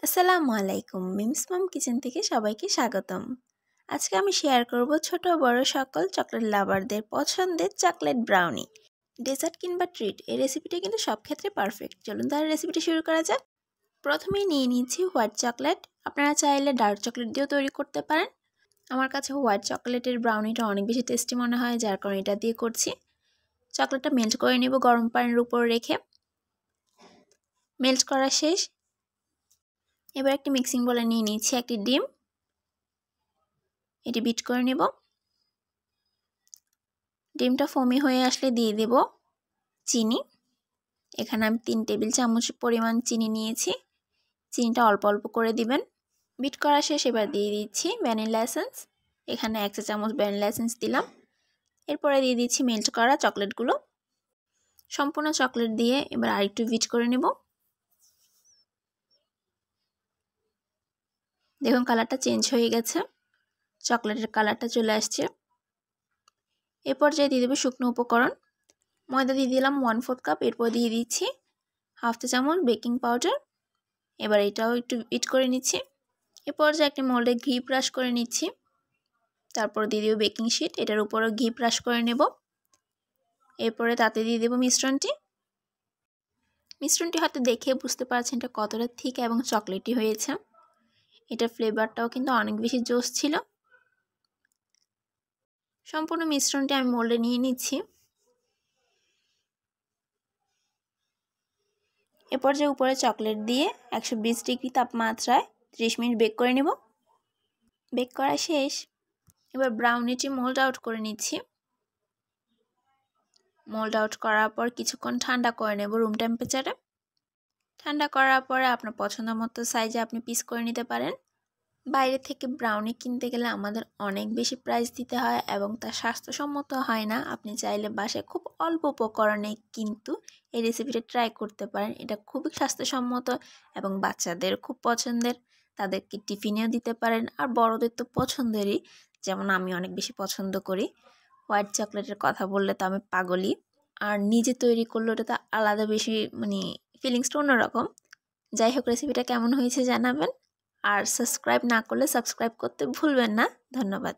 আসসালামু আলাইকুম। মিমস মম কিচেন থেকে সবাইকে স্বাগতম। আজকে আমি শেয়ার করব ছোট বড় সকল চকলেট লাভারদের পছন্দের চকলেট ব্রাউনি। ডেজার্ট কিংবা ট্রিট এই রেসিপিটা কিন্তু সব ক্ষেত্রে পারফেক্ট। চলুন তাহলে রেসিপিটা শুরু করা যাক। প্রথমেই নিয়ে নিচ্ছি হোয়াইট চকলেট। আপনারা চাইলে ডার্ক চকলেট দিয়েও তৈরি করতে পারেন। আমার কাছে হোয়াইট চকলেটের ব্রাউনিটা অনেক বেশি টেস্টি মনে হয়, যার কারণে এটা দিয়ে করছি। চকলেটটা মেল্ট করে নেব গরম পানির উপর রেখে। মেল্ট করা শেষ। এবার একটি মিক্সিং বোলে নিয়ে নিচ্ছি একটি ডিম। এটি বিট করে নেব। ডিমটা ফোমি হয়ে আসলে দিয়ে দেব চিনি। এখানে আমি 3 টেবিল চামচ পরিমাণ চিনি নিয়েছি। চিনিটা অল্প অল্প করে দিবেন। বিট করা শেষ। এবার দিয়ে দিচ্ছি ভ্যানিলা এসেন্স। এখানে 1 চা চামচ ভ্যানিলা এসেন্স দিলাম। এরপরে দিয়ে দিচ্ছি মেল্ট করা চকলেটগুলো। সম্পূর্ণ চকলেট দিয়ে এবার আরেকটু বিট করে নেব। দেখুন কালারটা চেঞ্জ হয়ে গেছে, চকলেটের কালারটা চলে আসছে। এ পর্যায়ে দিয়ে দেব শুকনো উপকরণ। ময়দা দিয়ে দিলাম 1/4 কাপ। এরপর দিয়ে দিচ্ছি 1/2 চা চামচ বেকিং পাউডার। এবার এটাও একটু বিট করে নিচ্ছি। এ পর্যায়ে একটি মোল্ডে ঘি ব্রাশ করে নিচ্ছি। তারপর দিয়ে দেব বেকিং শিট। এটার উপরও ঘি ব্রাশ করে নেব। এরপরে তাতে দিয়ে দেব মিশ্রণটি হয়তো দেখে বুঝতে পারছেন এটা কতটা থিক এবং চকলেটি হয়েছে। এটার ফ্লেভারটাও কিন্তু অনেক বেশি জোস ছিল। সম্পূর্ণ মিশ্রণটি আমি মোল্ডে নিয়ে নিচ্ছি। এ পর্যায়ে উপরে চকলেট দিয়ে 120 ডিগ্রি তাপমাত্রায় 30 মিনিট বেক করে নেব। বেক করা শেষ। এবার ব্রাউনিটি মোল্ড আউট করে নিচ্ছি। মোল্ড আউট করার পর কিছুক্ষণ ঠান্ডা করে নেব রুম টেম্পারেচারে। ঠান্ডা করার পরে আপনার পছন্দ মতো সাইজে আপনি পিস করে নিতে পারেন। বাইরে থেকে ব্রাউনি কিনতে গেলে আমাদের অনেক বেশি প্রাইস দিতে হয় এবং তা স্বাস্থ্যসম্মত হয় না। আপনি চাইলে বাসায় খুব অল্প উপকরণে কিন্তু এই রেসিপিটা ট্রাই করতে পারেন। এটা খুবই স্বাস্থ্যসম্মত এবং বাচ্চাদের খুব পছন্দের। তাদেরকে টিফিনেও দিতে পারেন, আর বড়দের তো পছন্দেরই, যেমন আমি অনেক বেশি পছন্দ করি। হোয়াইট চকলেটের কথা বললে তো আমি পাগলই। আর নিজে তৈরি করলে ওটা তো আলাদা বেশি ফিলিংসটা অন্যরকম। যাই হোক, রেসিপিটা কেমন হয়েছে জানাবেন। আর সাবস্ক্রাইব না করলে সাবস্ক্রাইব করতে ভুলবেন না। ধন্যবাদ।